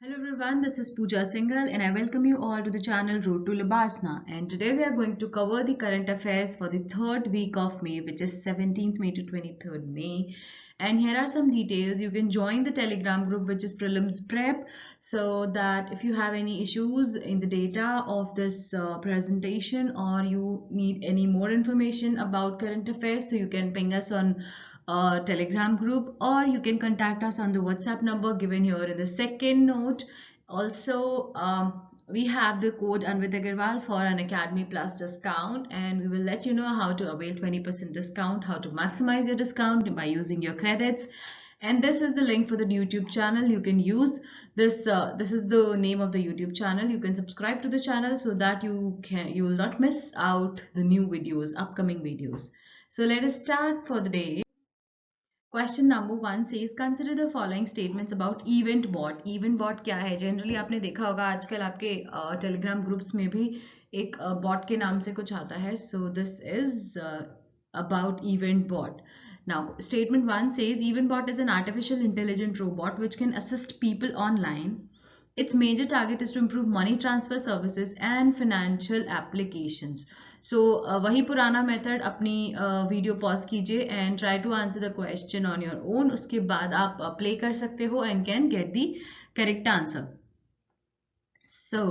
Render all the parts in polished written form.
Hello everyone, this is Pooja Singhal and I welcome you all to the channel Road to Labasna, and today we are going to cover the current affairs for the third week of May, which is 17th May to 23rd May. And here are some details. You can join the Telegram group which is Prelims Prep, so that if you have any issues in the data of this presentation or you need any more information about current affairs, so you can ping us on Telegram group, or you can contact us on the WhatsApp number given here in the second note. Also, we have the code Anvit Agarwal for an Academy Plus discount, and we will let you know how to avail 20% discount, how to maximize your discount by using your credits. And this is the link for the YouTube channel. You can use this. This is the name of the YouTube channel. You can subscribe to the channel so that you will not miss out the new videos, upcoming videos. So let us start for the day. Question number 1 says consider the following statements about event bot. event bot क्या है? Generally आपने देखा होगा आजकल आपके Telegram groups में भी एक बॉट के नाम से कुछ आता है. So this is about event bot. Now statement 1 says event bot is an artificial intelligent robot which can assist people online. Its major target is to improve money transfer services and financial applications. So वही पुराना method. अपनी video pause कीजिए and try to answer the question on your own. उसके बाद आप play कर सकते हो and can get the correct answer. So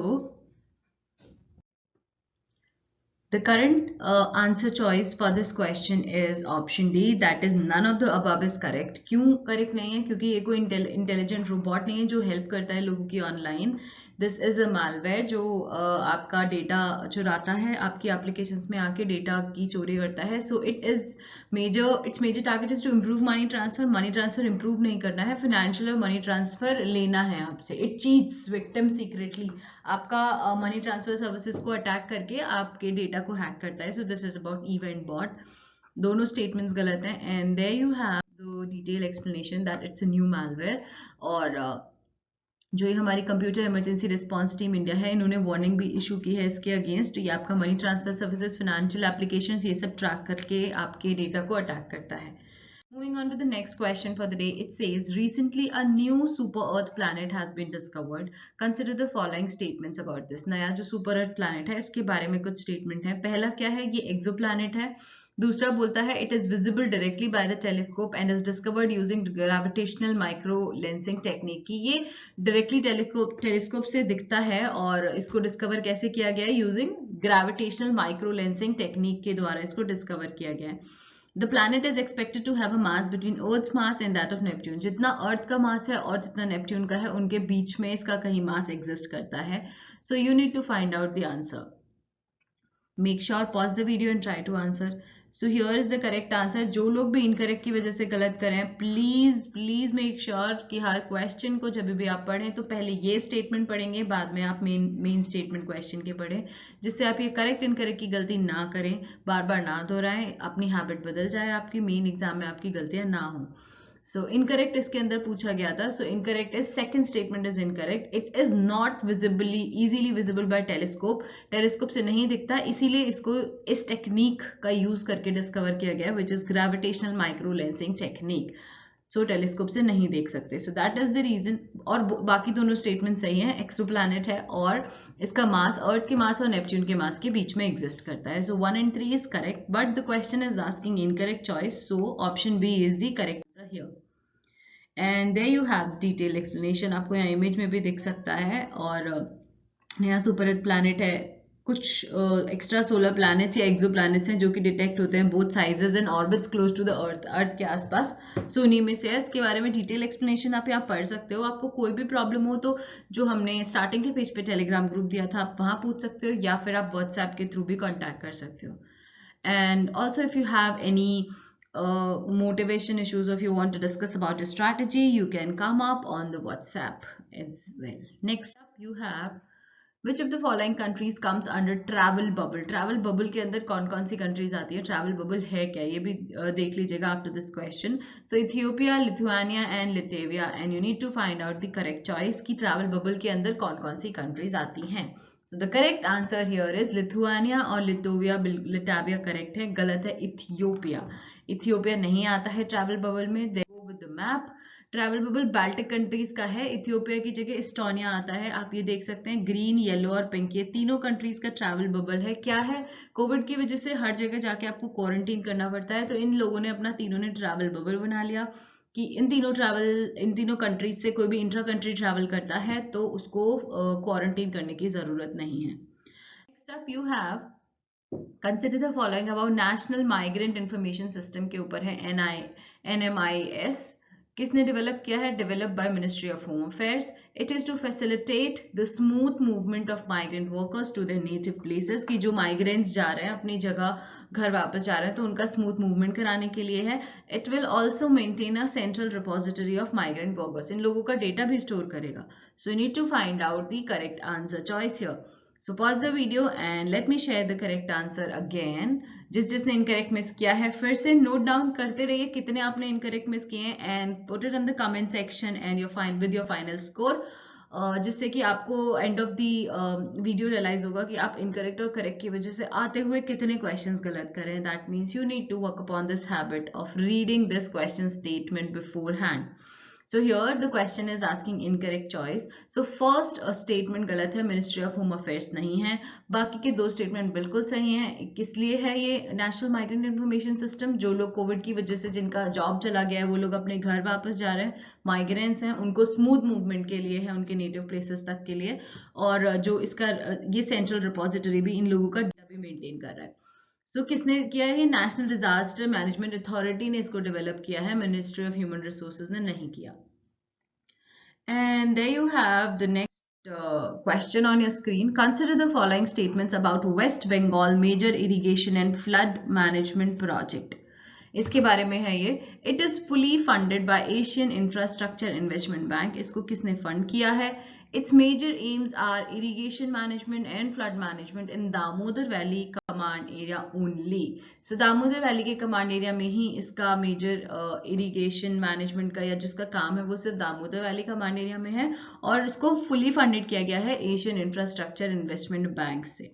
the current answer choice for this question is option D, that is none of the above is correct. क्यों correct नहीं है? क्योंकि ये कोई इंटेलिजेंट रोबोट नहीं है जो हेल्प करता है लोगों की online. This is a malware जो आपका डेटा चुराता है, आपकी एप्लीकेशंस में आके डेटा की चोरी करता है. So its major target is to improve money transfer improve नहीं करना है, फाइनेंशियल और मनी ट्रांसफर लेना है आपसे. It cheats victim secretly. आपका मनी ट्रांसफर सर्विसेज को अटैक करके आपके डेटा को हैक करता है. So this is about event bot. दोनों स्टेटमेंट्स गलत हैं. And there you have the detail explanation that it's a new malware. और जो ये हमारी Computer Emergency Response Team India है, इन्होंने वार्निंग भी इशू की है इसके अगेंस्ट. ये आपका money transfer services, financial applications, ये सब ट्रैक करके आपके डेटा को अटैक करता है. Moving on to the next question for the day, it says recently a new super earth planet has been discovered. Consider the following statements about this. नया जो super earth planet है इसके बारे में कुछ statement है. पहला क्या है? ये exoplanet है. दूसरा बोलता है it is visible directly by the telescope and is discovered using gravitational micro lensing technique. कि ये directly telescope से दिखता है और इसको डिस्कवर कैसे किया गया है? Using gravitational microlensing technique के द्वारा इसको डिस्कवर किया गया है. The planet is expected to have a mass between Earth's mass and that of Neptune. जितना अर्थ का मास है और जितना नेपट्यून का है, उनके बीच में इसका कहीं मास एग्जिस्ट करता है. So you need to find out the answer. Make sure pause the video and try to answer. So here is the correct answer. जो लोग भी इनकरेक्ट की वजह से गलत करें, प्लीज मेक श्योर कि हर क्वेश्चन को जब भी आप पढ़ें तो पहले ये स्टेटमेंट पढ़ेंगे, बाद में आप मेन स्टेटमेंट क्वेश्चन के पढ़ें, जिससे आप ये करेक्ट इनकरेक्ट की गलती ना करें, बार बार ना दोहराएं, अपनी हैबिट बदल जाए, आपकी मेन एग्जाम में आपकी गलतियां ना हो. सो इनकरेक्ट इसके अंदर पूछा गया था. So incorrect is second statement is incorrect. It is not visibly easily visible by telescope. Telescope से नहीं दिखता, इसीलिए इसको इस टेक्निक का यूज करके डिस्कवर किया गया, which is gravitational microlensing technique. So telescope से नहीं देख सकते. So that is the reason. और बाकी दोनों स्टेटमेंट सही है. एक्सोप्लैनेट है और इसका मास अर्थ के मास और नेपट्यून के मास के बीच में एग्जिस्ट करता है. So 1 and 3 is correct, but the question is asking incorrect choice. So option B is the correct here. And there you have detailed explanation. आपको यहाँ इमेज में भी दिख सकता है. और नया सुपर अर्थ प्लैनेट है. कुछ एक्स्ट्रा सोलर प्लैनेट्स या एक्सो प्लैनेट्स हैं जो कि डिटेक्ट होते हैं both sizes and orbits close to the earth के आसपास. सो उन्हीं में से है. इसके बारे में डिटेल एक्सप्लेनेशन आप यहाँ पढ़ सकते हो. आपको कोई भी प्रॉब्लम हो तो जो हमने स्टार्टिंग के पेज पे टेलीग्राम ग्रुप दिया था, आप वहाँ पूछ सकते हो, या फिर आप व्हाट्सएप के थ्रू भी कॉन्टैक्ट कर सकते हो. And also if you have any motivation issues, or if you want to discuss about your strategy, you can come up on the WhatsApp as well. Next up you have which of the following countries comes under travel bubble. travel bubble के अंदर कौन कौन सी countries आती है? travel bubble है क्या, ये भी देख लीजिएगा after this question. So Ethiopia, Lithuania and Latvia, and you need to find out the correct choice कि travel bubble के अंदर कौन कौन सी countries आती हैं. So the correct answer here is Lithuania और Latvia correct है. गलत है Ethiopia. इथियोपिया नहीं आता है ट्रैवल बबल में. They go with the map. Travel bubble Baltic countries का है, इथियोपिया की जगह इस्टोनिया आता है। आप ये देख सकते हैं ग्रीन, येलो और पिंक, ये तीनों कंट्रीज का ट्रैवल बबल है। क्या है, कोविड की वजह से हर जगह जाके आपको क्वारंटीन करना पड़ता है, तो इन लोगों ने अपना तीनों ने ट्रैवल बबल बना लिया कि इन तीनों कंट्रीज से कोई भी इंट्रा कंट्री ट्रैवल करता है तो उसको क्वारंटीन करने की जरूरत नहीं है। Next up you have consider the following about National Migrant Information System के ऊपर है NMIS। किसने डेवलप किया है? Develop by Ministry of Home Affairs. It is to facilitate the smooth movement of migrant workers to their native places, कि जो migrants जा रहे हैं अपनी जगह घर वापस जा रहे हैं तो उनका स्मूथ मूवमेंट कराने के लिए है। It will also maintain a central repository of migrant workers, इन लोगों का डेटा भी स्टोर करेगा। So you need to find out the correct answer choice here. So pause the video and let me share the correct answer again. जिसने incorrect miss किया है फिर से नोट डाउन करते रहिए कितने आपने इनकरेक्ट मिस किए हैं and put it in the comment section and your final score, जिससे कि आपको end of the video realise होगा कि आप इनकरेक्ट और करेक्ट की वजह से आते हुए कितने क्वेश्चंस गलत करें। That means you need to work upon this habit of reading this question statement beforehand. So here the question is asking incorrect choice. So first statement गलत है, मिनिस्ट्री ऑफ होम अफेयर्स नहीं है। बाकी के दो statement बिल्कुल सही हैं। किस लिए है ये नेशनल माइग्रेंट इन्फॉर्मेशन सिस्टम? जो लोग कोविड की वजह से जिनका जॉब चला गया है वो लोग अपने घर वापस जा रहे हैं, माइग्रेंट्स हैं, उनको स्मूथ मूवमेंट के लिए है, उनके नेटिव प्लेसेस तक के लिए। और जो इसका ये सेंट्रल रिपोजिटरी भी इन लोगों का डेटा भी मेंटेन कर रहा है। सो किसने किया है? नेशनल डिजास्टर मैनेजमेंट अथॉरिटी ने इसको डेवलप किया है, मिनिस्ट्री ऑफ ह्यूमन रिसोर्सेज ने नहीं किया। And there you have the next question on your screen. Consider the following statements about West Bengal major irrigation and flood management project. इसके बारे में है ये। It is fully funded by Asian Infrastructure Investment Bank. इसको किसने fund किया है? Its major aims are irrigation management and flood management in Damodar Valley command area only. So Damodar Valley के कमांड एरिया में ही इसका मेजर इरिगेशन मैनेजमेंट का या जिसका काम है वो सिर्फ दामोदर वैली कमांड एरिया में है, और इसको फुली फंडेड किया गया है एशियन इंफ्रास्ट्रक्चर इन्वेस्टमेंट बैंक से।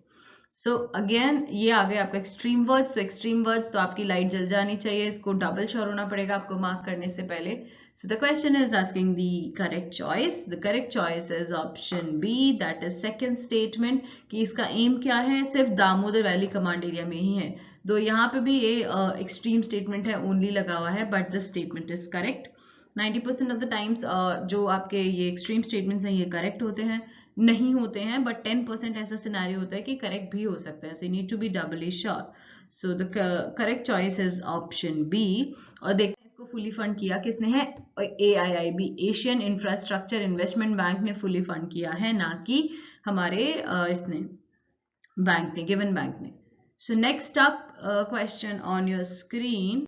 सो अगेन ये आ गया आपका एक्सट्रीम वर्ड्स। तो एक्सट्रीम वर्ड्स तो आपकी लाइट जल जानी चाहिए, इसको डबल श्योर होना पड़ेगा आपको मार्क करने से पहले। So the question is asking the correct choice. The correct choice is option B, that is second statement, कि इसका एम क्या है? सिर्फ दामोदर वैली कमांड एरिया में ही है। तो यहाँ पे भी ये एक्सट्रीम स्टेटमेंट है, ओनली लगा हुआ है, but the statement is correct. 90% of the times जो आपके ये एक्सट्रीम स्टेटमेंट्स हैं ये करेक्ट होते हैं, नहीं होते हैं, बट 10% ऐसा सिनेरियो होता है कि करेक्ट भी हो सकता है। So you need to be doubly sure. So the correct choice is option B. और देखते हैं इसको फुली फंड किया किसने है? AIIB, Asian Infrastructure Investment bank ने फुली फंड किया है, ना कि हमारे इसने बैंक ने, गिवन बैंक ने। So next up question on your screen.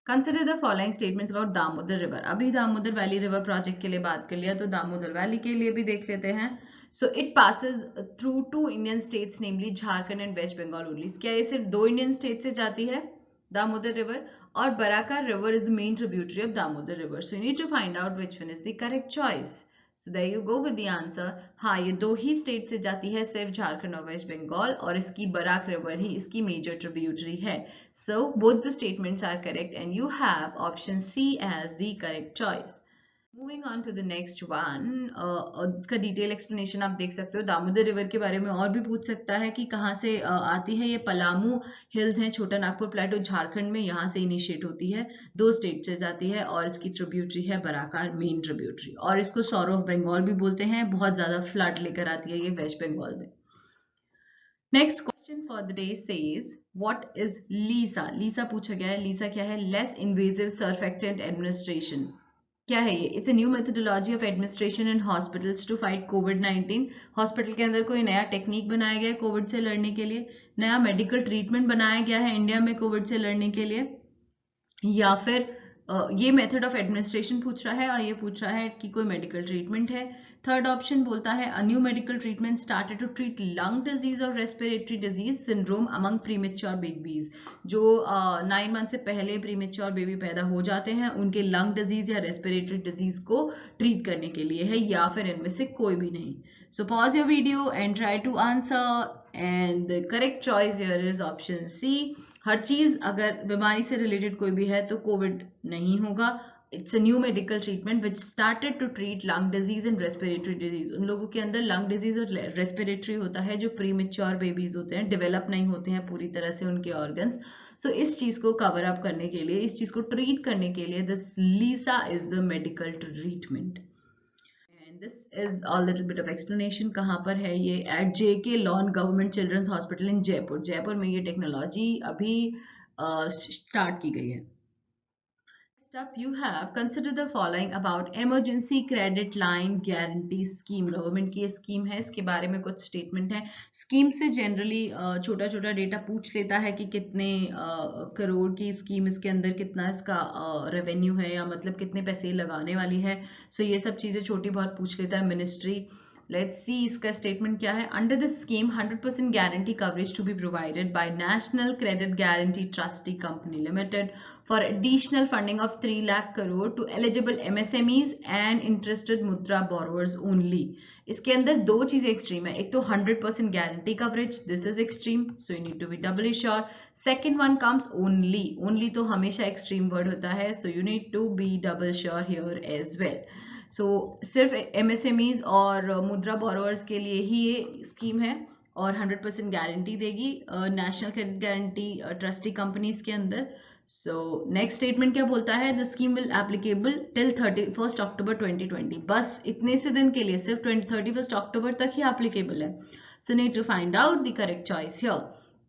Consider the following statements about Damodar river. अभी दामोदर वैली रिवर प्रोजेक्ट के लिए बात कर लिया, तो दामोदर वैली के लिए भी देख लेते हैं। So it passes through 2 Indian states, namely Jharkhand and West Bengal only. क्या ये सिर्फ 2 इंडियन स्टेट से जाती है दामोदर रिवर? और Barakar river is the main tributary of Damodar river. So you need to find out which one is the correct choice. So there you go with the answer. हाँ, ये 2 ही state से जाती है, सिर्फ झारखंड और वेस्ट बंगाल, और इसकी बराक रिवर ही इसकी मेजर ट्रिब्यूटरी है। So both the statements are correct and you have option C as the correct choice. Moving on to the next one, इसका डिटेल एक्सप्लेनेशन आप देख सकते हो। दामोदर रिवर के बारे में और भी पूछ सकता है कि कहाँ से आती है। ये पलामू हिल्स हैं, छोटा नागपुर प्लेटो झारखंड में, यहाँ से इनिशिएट होती है, 2 स्टेट से जाती है, और इसकी ट्रिब्यूटरी है बराकार, मेन ट्रिब्यूटरी, और इसको सौर ऑफ बंगाल भी बोलते हैं। बहुत ज्यादा फ्लड लेकर आती है ये वेस्ट बंगाल में। Next question for the day says what is LISA. LISA पूछा गया है। लीसा क्या है? Less invasive surfactant administration. क्या है ये? It's a new methodology of administration in hospitals to fight कोविड-19। हॉस्पिटल के अंदर कोई नया टेक्निक बनाया गया है कोविड से लड़ने के लिए, नया मेडिकल ट्रीटमेंट बनाया गया है इंडिया में कोविड से लड़ने के लिए, या फिर ये मेथड ऑफ एडमिनिस्ट्रेशन पूछ रहा है और ये पूछ रहा है कि कोई मेडिकल ट्रीटमेंट है। थर्ड ऑप्शन बोलता है a new medical treatment started to treat lung disease और respiratory disease syndrome among premature babies. जो 9 मंथ से पहले प्रीमेच्योर बेबी पैदा हो जाते हैं उनके लंग डिजीज या रेस्पिरेटरी डिजीज को ट्रीट करने के लिए है, या फिर इनमें से कोई भी नहीं। So pause your video and try to answer, and the correct choice here is option C. हर चीज अगर बीमारी से रिलेटेड कोई भी है तो कोविड नहीं होगा, it's a new medical treatment which started to treat lung disease and respiratory disease. उन लोगों के अंदर लंग डिजीज और रेस्पिरेटरी होता है जो प्री मेच्योर बेबीज होते हैं, डेवलप नहीं होते हैं पूरी तरह से उनके ऑर्गन्स। सो इस चीज को कवर अप करने के लिए, इस चीज को ट्रीट करने के लिए this LISA is the medical treatment. And this is a little bit of explanation. कहाँ पर है ये? At J K Lon government children's hospital in Jaipur. Jaipur में ये टेक्नोलॉजी अभी स्टार्ट की गई है। Next up, you have consider the following about emergency credit line guarantee scheme। Government की ये स्कीम है, इसके बारे में कुछ स्टेटमेंट है। स्कीम से जनरली छोटा छोटा डेटा पूछ लेता है कि कितने करोड़ की स्कीम, इसके अंदर कितना इसका रेवेन्यू है, या मतलब कितने पैसे लगाने वाली है। सो ये सब चीजें छोटी बहुत पूछ लेता है मिनिस्ट्री। लेट्स सी इसका स्टेटमेंट क्या है। Under this scheme 100% guarantee coverage to be provided by National Credit Guarantee Trustee Company Limited for additional funding of 3 lakh crore to eligible MSMEs and interested मुद्रा borrowers only। इसके अंदर दो चीजें extreme है। एक तो 100% guarantee coverage, this is extreme, so you need to be doubly sure. Second one comes only. Only तो हमेशा एक्सट्रीम वर्ड होता है, so you need to be double sure here as well. So सिर्फ MSMEs और मुद्रा borrowers के लिए ही ये स्कीम है और 100% गारंटी देगी national Credit Guarantee trustee companies के अंदर। सो नेक्स्ट स्टेटमेंट क्या बोलता है? The scheme will applicable till 31 अक्टूबर 2020। बस इतने से दिन के लिए, सिर्फ 31 अक्टूबर तक ही एप्लीकेबल है। So need to find out the correct choice here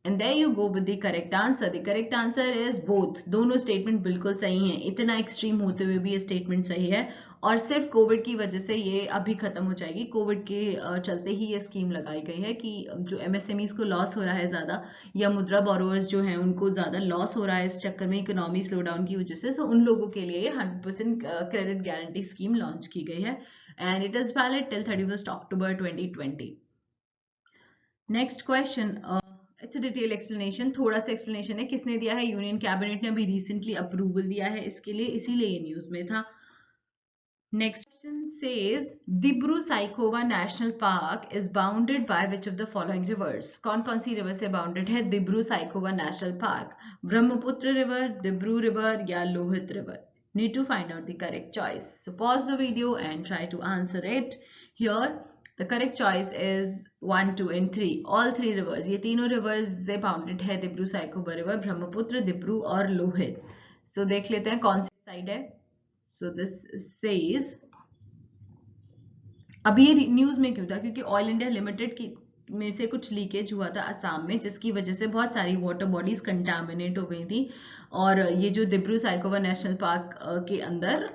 and there you go with the correct answer. The correct answer is both. दोनों स्टेटमेंट बिल्कुल सही है। इतना एक्सट्रीम होते हुए भी ये स्टेटमेंट सही है और सिर्फ कोविड की वजह से ये अभी खत्म हो जाएगी। कोविड के चलते ही ये स्कीम लगाई गई है कि जो MSMEs को लॉस हो रहा है ज्यादा, या मुद्रा बोरोवर्स जो हैं उनको ज्यादा लॉस हो रहा है इस चक्कर में इकोनॉमी स्लो डाउन की वजह से, तो उन लोगों के लिए 100% क्रेडिट गारंटी स्कीम लॉन्च की गई है and it is valid till 31 October 2020। Next question, it's a detail explanation. थोड़ा सा एक्सप्लेनेशन है। किसने दिया है? यूनियन कैबिनेट ने अभी रिसेंटली अप्रूवल दिया है इसके लिए, इसीलिए ये न्यूज में था। Next question says Dibru-Saikhowa National Park is bounded by which of the following rivers? कौन कौन सी रिवर से बाउंडेड है Dibru-Saikhowa National Park? Brahmaputra river, Dibru river या Lohit river? Need to find out the correct choice. So pause the video and try to answer it. Here the correct choice is 1, 2 and 3. All three rivers, ये तीनों rivers से bounded है Dibru-Saikhowa river, Brahmaputra, Dibru और Lohit. So देख लेते हैं कौन सी side है। So this says, अभी ये न्यूज में क्यों था? क्योंकि ऑयल इंडिया लिमिटेड की में से कुछ लीकेज हुआ था असम में, जिसकी वजह से बहुत सारी वाटर बॉडीज कंटामिनेट हो गई थी और ये जो दिब्रू-साइखोवा नेशनल पार्क के अंदर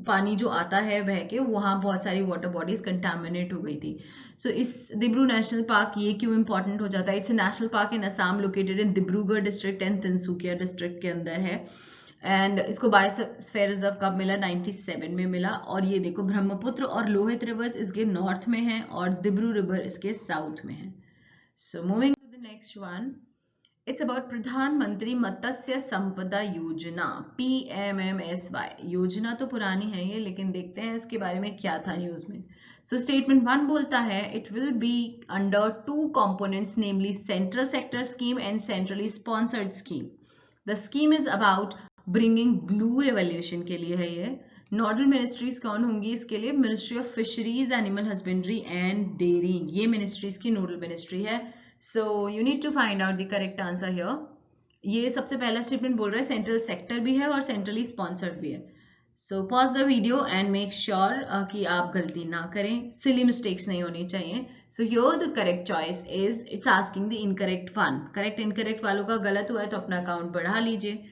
पानी जो आता है बह के, वहां बहुत सारी वाटर बॉडीज कंटामिनेट हो गई थी। सो इस दिब्रू नेशनल पार्क ये क्यों इंपॉर्टेंट हो जाता है? It's national park in Assam located in Dibrugarh district and Tinsukia district के अंदर है एंड इसको बायोस्फीयर रिजर्व कब मिला? 97 में मिला। और ये देखो ब्रह्मपुत्र और लोहित रिवर्स इसके नॉर्थ में है और दिब्रू रिवर इसके साउथ में है। So moving to the next one, it's about प्रधानमंत्री मत्स्य संपदा योजना, PMMSY। योजना तो पुरानी है ये, लेकिन देखते हैं इसके बारे में क्या था न्यूज में। सो स्टेटमेंट 1 बोलता है it will be under 2 components, namely central sector scheme and centrally sponsored scheme. The scheme is about bringing blue revolution के लिए है ये। नोडल मिनिस्ट्रीज कौन होंगी इसके लिए? Ministry of Fisheries, animal husbandry and Dairying, ये मिनिस्ट्रीज की नोडल मिनिस्ट्री है। So you need to find out the correct answer here. ये सबसे पहला स्टेटमेंट बोल रहा है सेंट्रल सेक्टर भी है और सेंट्रली स्पॉन्सर्ड भी है। So pause the video and make sure कि आप गलती ना करें, सिली मिस्टेक्स नहीं होनी चाहिए। So here the correct choice is, it's asking the incorrect one. Correct incorrect वालों का गलत हुआ है तो अपना अकाउंट बढ़ा लीजिए।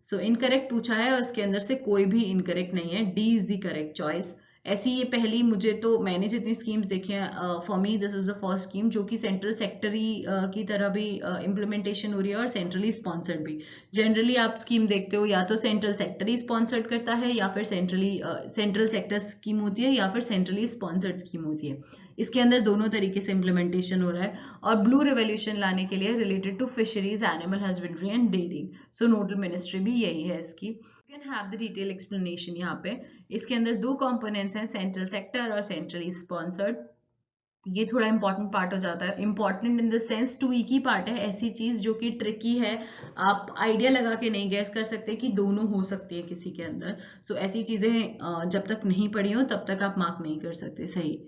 सो इनकरेक्ट पूछा है और इसके अंदर से कोई भी इनकरेक्ट नहीं है। D is the correct choice. ऐसी ये पहली, मुझे तो मैंने जितनी स्कीम्स देखी हैं, for me this is the first scheme जो कि सेंट्रल सेक्टरी की तरह भी इम्प्लीमेंटेशन हो रही है और सेंट्रली स्पॉन्सर्ड भी। जनरली आप स्कीम देखते हो या तो सेंट्रल सेक्टर ही स्पॉन्सर्ड करता है या फिर सेंट्रल सेक्टर स्कीम होती है या फिर सेंट्रली स्पॉन्सर्ड स्कीम होती है। इसके अंदर दोनों तरीके से इम्प्लीमेंटेशन हो रहा है और ब्लू रेवोल्यूशन लाने के लिए related to fisheries, animal husbandry and dairying. So nodal ministry भी यही है इसकी। You can have the detail explanation यहाँ पे। इसके अंदर 2 कंपोनेंट्स हैं, सेंट्रल सेक्टर और सेंट्रली स्पॉन्सर्ड। ये थोड़ा इंपॉर्टेंट पार्ट हो जाता है, important in the sense tricky part है, ऐसी चीज जो कि ट्रिकी है, आप आइडिया लगा के नहीं गैस कर सकते कि दोनों हो सकती है किसी के अंदर। सो ऐसी चीजें जब तक नहीं पढ़ी हो तब तक आप मार्क नहीं कर सकते। सही।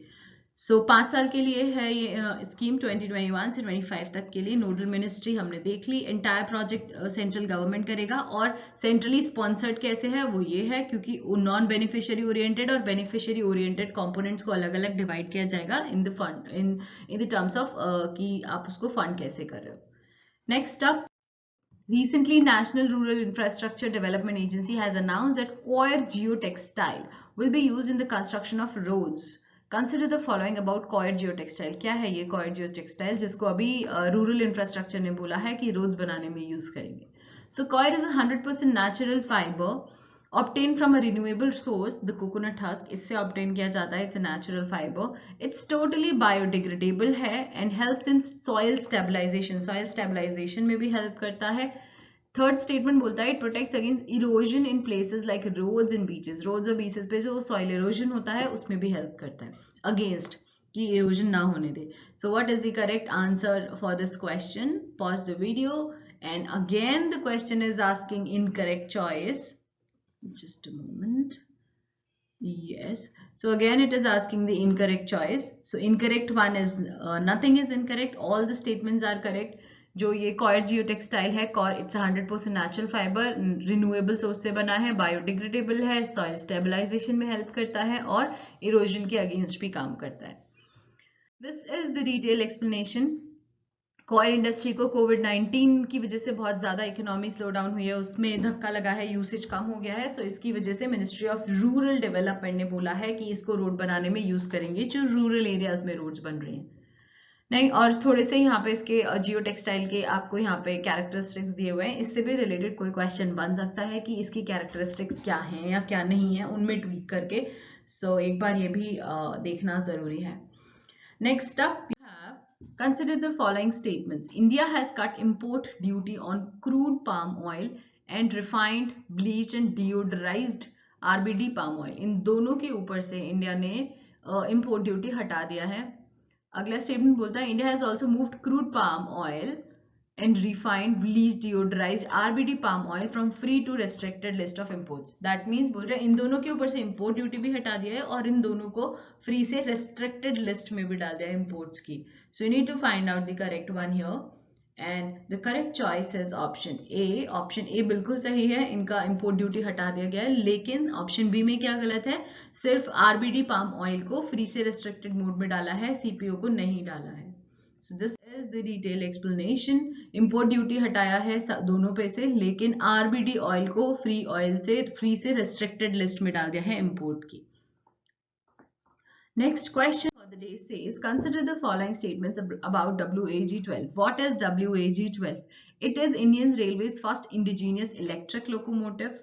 सो 5 साल के लिए है ये स्कीम, 2021 से 25 तक के लिए। नोडल मिनिस्ट्री हमने देख ली। एंटायर प्रोजेक्ट सेंट्रल गवर्नमेंट करेगा, और सेंट्रली स्पॉन्सर्ड कैसे है वो ये है क्योंकि नॉन बेनिफिशियरी ओरिएंटेड और बेनिफिशियरी ओरिएंटेड कंपोनेंट्स को अलग अलग डिवाइड किया जाएगा in the fund, in the terms of कि आप उसको फंड कैसे कर रहे हो। Next up, recently National Rural Infrastructure Development Agency has announced that coir geotextile will be used in the construction of roads. Consider the following about coir geotextile. क्या है ये coir geotextile जिसको अभी रूरल इंफ्रास्ट्रक्चर ने बोला है कि roads बनाने में यूज करेंगे? So coir is a 100% natural fiber obtained from a renewable source, the coconut husk. इससे obtain किया जाता है, it's a natural fiber. It's totally biodegradable है and helps in soil stabilization. Soil stabilization में भी help करता है. थर्ड स्टेटमेंट बोलता है it protects against erosion in places like roads and beaches. Roads और बीचेस पे जो सॉइल इरोजन होता है उसमें भी हेल्प करता है अगेंस्ट कि इरोजन ना होने दे. So what is the correct answer for this question? Pause the video and again the question is asking incorrect choice. Just a moment. Yes. So again, it is asking the incorrect choice. So incorrect one is nothing is incorrect. All the statements are correct. जो ये coir जियो textile है, it's 100% natural fibre, renewable source से बना है, biodegradable है, soil stabilization में help करता है और इरोजन के अगेंस्ट भी काम करता है. This is the detail explanation. Coir industry को कोविड-19 की वजह से बहुत ज़्यादा इकोनॉमी स्लो डाउन हुई है, उसमें धक्का लगा है, यूसेज कम हो गया है. सो इसकी वजह से मिनिस्ट्री ऑफ रूरल डेवलपमेंट ने बोला है कि इसको रोड बनाने में यूज़ करेंगे जो रूरल एरियाज में रोड्स बन रही हैं. नहीं, और थोड़े से यहाँ पे इसके जियो टेक्सटाइल के आपको यहाँ पे कैरेक्टरिस्टिक्स दिए हुए हैं, इससे भी रिलेटेड कोई क्वेश्चन बन सकता है कि इसकी कैरेक्टरिस्टिक्स क्या हैं या क्या नहीं है, उनमें ट्वीक करके. सो एक बार ये भी देखना ज़रूरी है. Next up, we have consider the following statements. India has cut import duty on crude palm oil and refined, bleached and deodorized RBD palm oil. इन दोनों के ऊपर से इंडिया ने import duty हटा दिया है. अगला स्टेटमेंट बोलता है India has also moved crude palm oil and refined, bleached, deodorized RBD palm oil from free to restricted list of imports. That means बोल रहे हैं इन दोनों के ऊपर से import duty भी हटा दिया है और इन दोनों को free से restricted list में भी डाल दिया है imports की. So you need to find out the correct one here. And the correct choice is option A. Option A बिल्कुल सही है, इनका import duty हटा दिया गया है. लेकिन option B में क्या गलत है? सिर्फ RBD palm oil को free से restricted mode में डाला है, CPO को नहीं डाला है. So this is the detailed explanation. Import duty हटाया है दोनों पे से, लेकिन RBD ऑयल को फ्री से restricted list में डाल दिया है import की. Next question for the day says, consider the following statements about WAG-12. What is WAG-12? It is Indian Railways first indigenous electric locomotive.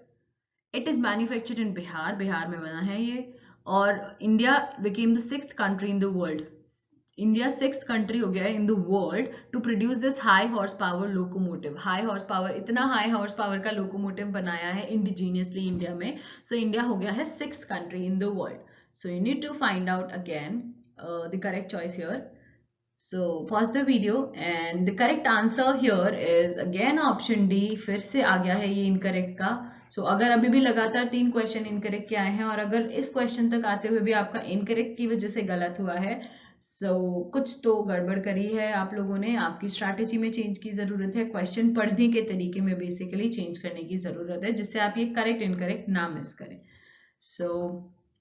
It is manufactured in Bihar. Bihar में बना है ये. और India became the 6th country in the world. India 6th country हो गया है in the world to produce this high horsepower locomotive. High horsepower, इतना high horsepower का लोकोमोटिव बनाया है इंडिजीनियसली इंडिया में. सो इंडिया हो गया है 6th country in the world. So you need to find out again the correct choice here. So pause the video and the correct answer here is again option D. फिर से आ गया है ये incorrect का. So अगर अभी भी लगातार 3 क्वेश्चन इनकरेक्ट के आए हैं और अगर इस क्वेश्चन तक आते हुए भी आपका इनकरेक्ट की वजह से गलत हुआ है, कुछ तो गड़बड़ करी है आप लोगों ने. आपकी स्ट्रैटेजी में चेंज की जरूरत है, क्वेश्चन पढ़ने के तरीके में बेसिकली चेंज करने की जरूरत है जिससे आप ये करेक्ट इनकरेक्ट ना मिस करें.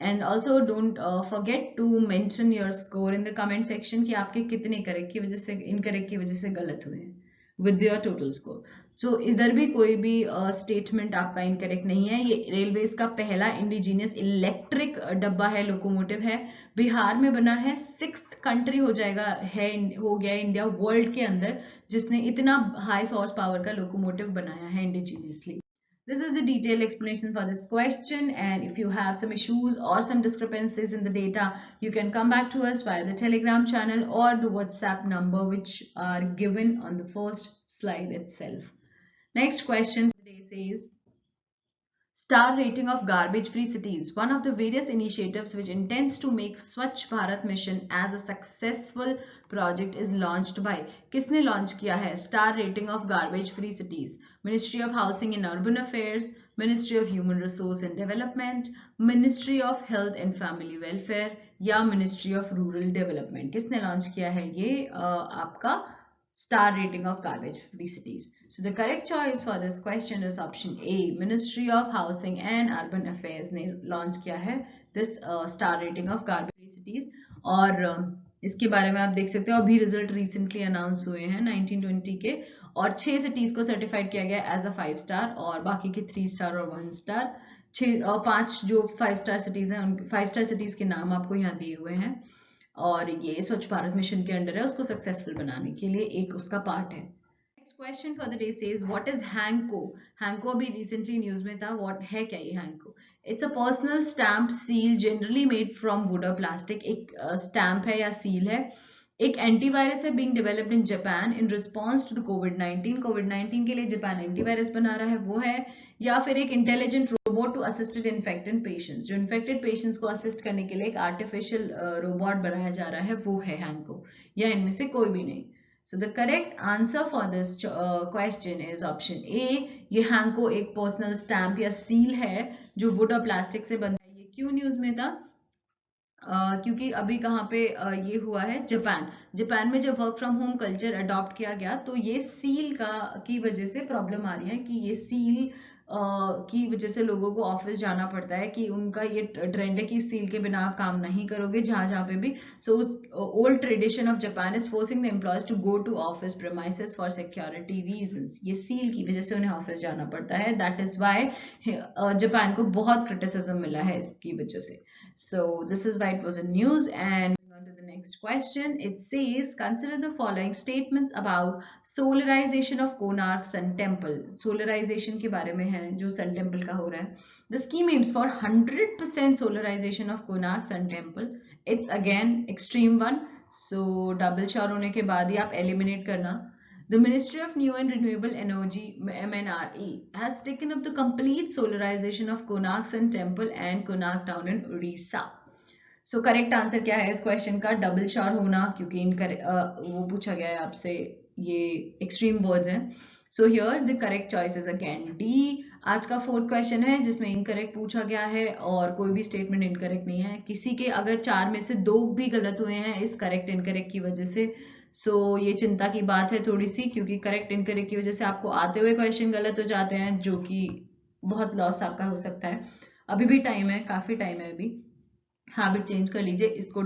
And also don't forget to mention your score in the comment section कि आपके कितने करेक्ट की वजह से, इनकरेक्ट की वजह से गलत हुए हैं with your total score. So इधर भी कोई भी स्टेटमेंट आपका इनकरेक्ट नहीं है. ये रेलवेज का पहला इंडिजीनियस इलेक्ट्रिक डब्बा है, लोकोमोटिव है, बिहार में बना है. 6th कंट्री हो जाएगा है, हो गया इंडिया वर्ल्ड के अंदर जिसने इतना हाई हॉर्स पावर का लोकोमोटिव बनाया है indigenously. This is the detailed explanation for this question, and if you have some issues or some discrepancies in the data, you can come back to us via the Telegram channel or the WhatsApp number which are given on the first slide itself. Next question today says, Star rating of garbage-free cities. One of the various initiatives which intends to make Swachh Bharat mission as a successful project is launched by. किसने launch किया है? Star rating of garbage-free cities. Ministry of Housing and Urban Affairs, Ministry of Human Resource and Development, Ministry of Health and Family Welfare या Ministry of Rural Development. किसने launch किया है ये आपका star rating of garbage free cities? So the correct choice for this question is option A. Ministry of Housing and Urban Affairs ने launch किया है this star rating of garbage free cities. और इसके बारे में आप देख सकते हो अभी रिजल्ट रिसेंटली अनाउंस हुए हैं 1920 के, और 6 सिटीज को सर्टिफाइड किया गया एज अ 5 स्टार और बाकी के 3 स्टार और 1 स्टार। 6 और 5 जो 5 स्टार सिटीज हैं, 5 स्टार सिटीज के नाम आपको यहाँ दिए हुए हैं और ये स्वच्छ भारत मिशन के अंडर है, उसको सक्सेसफुल बनाने के लिए एक उसका पार्ट है। Next question for the day says what is hanko? Hanko अभी रिसेंटली न्यूज में था, व्हाट है क्या ये hanko? It's a personal stamp seal generally made from wood और प्लास्टिक। एक स्टैम्प है या सील है, एक एंटीवायरस है being developed in Japan in response to the कोविड-19। कोविड-19 के लिए जापान एंटीवायरस बना रहा है वो है, या फिर एक intelligent robot to assisted infected patients, जो इन्फेक्टेड पेशेंट्स को असिस्ट करने के लिए एक आर्टिफिशियल रोबोट बनाया जा रहा है वो है हैंको, या इनमें से कोई भी नहीं। सो the correct answer for this question is option A. ये हैंको एक पर्सनल स्टैम्प या सील है जो वुड और प्लास्टिक से बनता है। ये क्यों न्यूज में था? क्योंकि अभी कहाँ पे ये हुआ है, जापान में जब work from home culture adopt किया गया तो ये सील की वजह से प्रॉब्लम आ रही है कि ये सील की वजह से लोगों को ऑफिस जाना पड़ता है, कि उनका ये ट्रेंड है कि सील के बिना आप काम नहीं करोगे जहां पे भी। सो उस old tradition of Japan is forcing the employees to go to office premises for security reasons. ये सील की वजह से उन्हें ऑफिस जाना पड़ता है, दैट इज वाई जापान को बहुत क्रिटिसिज्म मिला है इसकी वजह से। So this is why it was in news. And moving on to the next question, it says consider the following statements about solarization of Konark Sun Temple. Solarization के बारे में है जो Sun Temple का हो रहा है. The scheme aims for 100% solarization of Konark Sun Temple. It's again extreme one. So double char होने के बाद ही आप eliminate करना. The Ministry of New and Renewable Energy (MNRE) has taken up the complete solarization of Konark Sun Temple and Konark Town in Odisha. So correct answer क्या है इस question का? Double चार होना, क्योंकि वो पूछा गया है आपसे, ये एक्सट्रीम वर्ड्स हैं। So here the correct choice is again D. आज का 4th क्वेश्चन है जिसमें इनकरेक्ट पूछा गया है और कोई भी स्टेटमेंट इनकरेक्ट नहीं है। किसी के अगर 4 में से 2 भी गलत हुए हैं इस करेक्ट इनकरेक्ट की वजह से, सो ये चिंता की बात है थोड़ी सी, क्योंकि करेक्ट इनकरेक्ट की वजह से आपको आते हुए क्वेश्चन गलत हो जाते हैं, जो कि बहुत लॉस आपका हो सकता है। अभी भी टाइम है, काफी टाइम है अभी। हैबिट चेंज कर लीजिए, इसको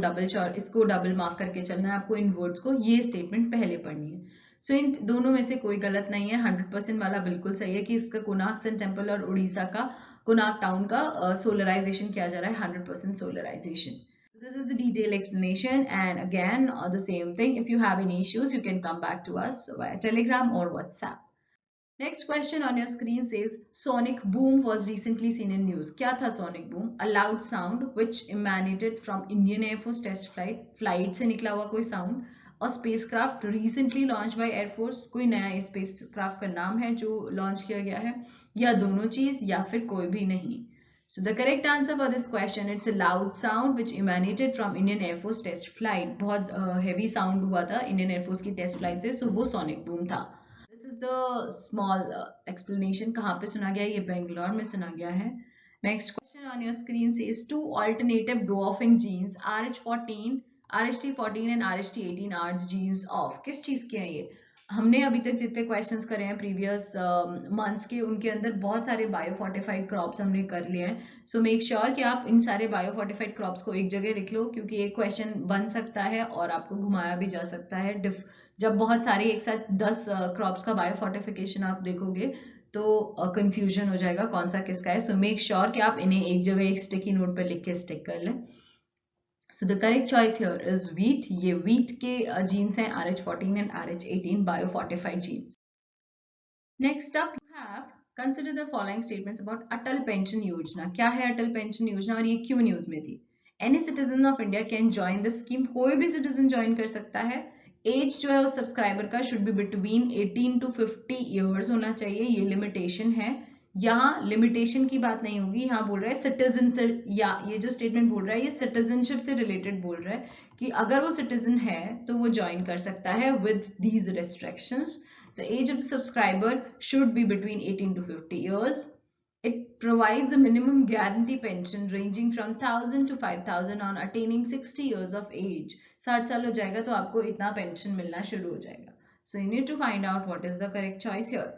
डबल मार्क करके चलना है आपको इन वर्ड्स को, ये स्टेटमेंट पहले पढ़नी है। सो इन दोनों में से कोई गलत नहीं है, 100% वाला बिल्कुल सही है कि इसका कोनार्क सन टेम्पल और उड़ीसा का कोनार्क टाउन का सोलराइजेशन किया जा रहा है, 100% solarization. This is the detailed explanation, and again the same thing, if you have any issues you can come back to us via Telegram or WhatsApp. Next question on your screen says sonic boom was recently seen in news. क्या था sonic boom? A loud sound which emanated from Indian Air Force test flight से निकला हुआ कोई sound, और spacecraft recently launched by Air Force, कोई नया spacecraft का नाम है जो launch किया गया है, या दोनों चीज या फिर कोई भी नहीं। So the correct answer for this question, it's a loud sound which emanated from Indian Air Force test flight. बहुत heavy sound हुआ था Indian Air Force की test flight से, so वो sonic boom था। This is the small explanation. कहाँ पे सुना गया? ये बेंगलोर में सुना गया है। Next question on your screen says 2 alternative dwarfing genes RH14, RHT14 and RHT18 are genes of, किस चीज के हैं ये? हमने अभी तक जितने क्वेश्चंस करे हैं प्रीवियस मंथ्स के, उनके अंदर बहुत सारे बायोफोर्टिफाइड क्रॉप्स हमने कर लिए हैं। सो मेक श्योर कि आप इन सारे बायोफोर्टिफाइड क्रॉप्स को एक जगह लिख लो, क्योंकि एक क्वेश्चन बन सकता है और आपको घुमाया भी जा सकता है। जब बहुत सारी एक साथ 10 क्रॉप्स का बायोफोर्टिफिकेशन आप देखोगे तो कंफ्यूजन हो जाएगा कौन सा किसका है। सो मेक श्योर कि आप इन्हें एक जगह एक स्टिकी नोट पर लिख के स्टिक कर लें। So the correct choice here is wheat. ये wheat के genes हैं RH14 and RH18 biofortified genes. Next up you have consider the following statements about Atal Pension Yojana. क्या है Atal Pension Yojana और ये क्यों न्यूज में थी? Any citizen of India can join the scheme. कोई भी citizen join कर सकता है। एज जो है उस सब्सक्राइबर का should be between 18 to 50 years होना चाहिए, ये लिमिटेशन है। यहाँ लिमिटेशन की बात नहीं होगी, यहाँ बोल रहा है सिटीजन से, या ये जो स्टेटमेंट बोल रहा है ये सिटीजनशिप से रिलेटेड बोल रहा है कि अगर वो सिटीजन है तो वो ज्वाइन कर सकता है with these restrictions. The age of the subscriber should be between 18 to 50 years. It provides a minimum guarantee pension ranging from 1,000 to 5,000 on attaining 60 years of age. 60 साल हो जाएगा तो आपको इतना पेंशन मिलना शुरू हो जाएगा. So you need to find out what is the correct choice here.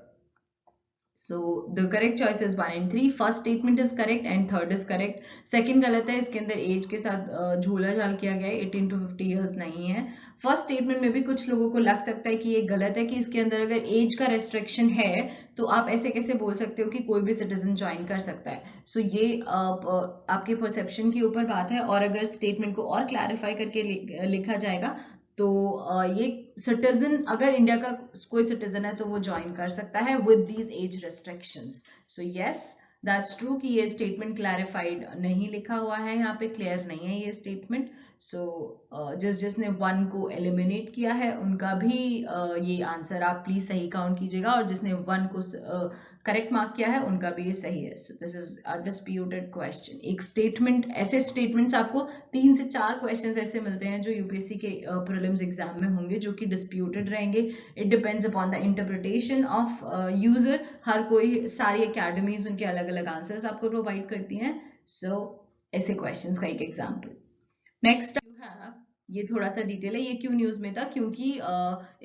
So the correct choice is 1 and 3. First statement is correct and third is correct. Second गलत है, इसके अंदर एज के साथ झोला झाल किया गया है, 18 to 50 years नहीं है. फर्स्ट स्टेटमेंट में भी कुछ लोगों को लग सकता है कि ये गलत है कि इसके अंदर अगर एज का रेस्ट्रिक्शन है तो आप ऐसे कैसे बोल सकते हो कि कोई भी सिटीजन ज्वाइन कर सकता है. सो ये आपके परसेप्शन के ऊपर बात है, और अगर स्टेटमेंट को और क्लैरिफाई करके लिखा जाएगा तो ये सिटीजन, अगर इंडिया का कोई सिटीजन है तो वो ज्वाइन कर सकता है with these age restrictions. So yes, that's true कि ये स्टेटमेंट क्लैरिफाइड नहीं लिखा हुआ है, यहाँ पे क्लियर नहीं है ये स्टेटमेंट. सो जिसने 1 को एलिमिनेट किया है उनका भी ये आंसर आप प्लीज सही काउंट कीजिएगा, और जिसने 1 को करेक्ट मार्क किया है उनका भी ये सही है. So this is a disputed question. एक स्टेटमेंट, ऐसे स्टेटमेंट्स आपको 3 से 4 क्वेश्चंस ऐसे मिलते हैं जो यूपीएससी के प्रीलिम्स एग्जाम में होंगे जो कि डिस्प्यूटेड रहेंगे. It depends upon the interpretation of user. हर कोई, सारी एकेडमीज उनके अलग अलग आंसर्स आपको प्रोवाइड करती हैं. सो ऐसे क्वेश्चंस का एक एग्जाम्पल. नेक्स्ट यू हैव, ये थोड़ा सा डिटेल है, ये क्यों न्यूज में था, क्योंकि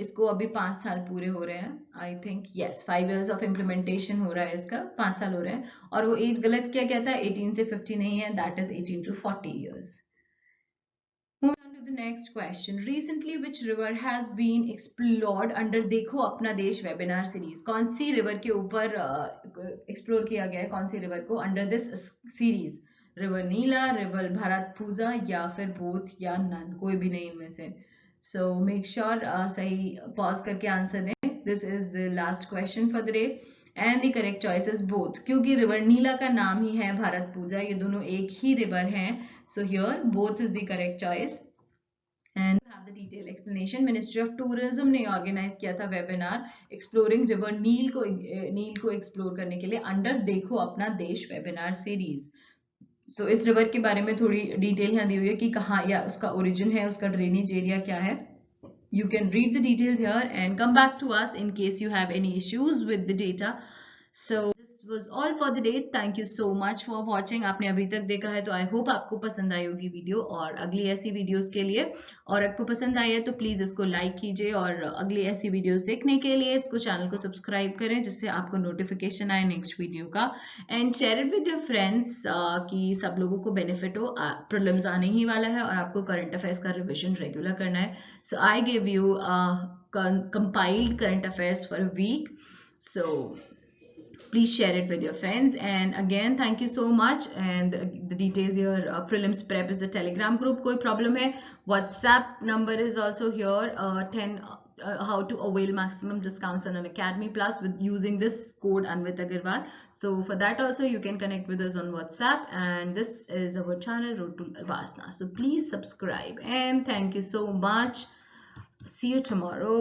इसको अभी 5 साल पूरे हो रहे हैं. I think yes 5 years of implementation हो रहा है इसका, 5 साल हो रहे हैं. और वो एज गलत क्या कहता है, 18 से 50 नहीं है, that is 18 to 40 years. Moving on to the next question. Recently, which river has been explored under देखो अपना देश वेबिनार सीरीज? कौन सी रिवर के ऊपर एक्सप्लोर किया गया है, कौन सी रिवर को under this series? River Nila, river Bharathapuzha, या फिर बोथ, या नन, कोई भी नहीं इनमें से. सो मेक श्योर सही पॉज करके आंसर दें. This is the last question for the day and the correct choice is both, क्योंकि रिवर नीला का नाम ही है भारतपुजा, ये दोनों एक ही रिवर हैं. So here both is the correct choice. And you have the detailed explanation. Ministry of Tourism ने organise किया था वेबिनार एक्सप्लोरिंग रिवर नील को एक्सप्लोर करने के लिए अंडर देखो अपना देश वेबिनार सीरीज. सो इस रिवर के बारे में थोड़ी डिटेल यहाँ दी हुई है कि कहाँ या उसका ओरिजिन है, उसका ड्रेनेज एरिया क्या है. You can read the details here and come back to us in case you have any issues with the data. So this was all for the day. Thank you so much for watching. आपने अभी तक देखा है तो I hope आपको पसंद आई होगी video, और अगली ऐसी वीडियोस के लिए, और आपको पसंद आई है तो प्लीज इसको लाइक कीजिए, और अगली ऐसी वीडियोस देखने के लिए इसको चैनल को सब्सक्राइब करें जिससे आपको नोटिफिकेशन आए नेक्स्ट वीडियो का. And share it with your friends कि सब लोगों को बेनिफिट हो. प्रीलिम्स आने ही वाला है और आपको करंट अफेयर्स का रिविजन रेगुलर करना है. So I give you compiled current affairs for a week. So please share it with your friends, and again thank you so much. And the details here, prelims prep is the telegram group. koi problem hai, whatsapp number is also here. 10 how to avail maximum discounts on an Academy Plus with using this code Anvit Agarwal. So for that also you can connect with us on WhatsApp, and this is our channel Road to Vasna. So please subscribe, and thank you so much. See you tomorrow.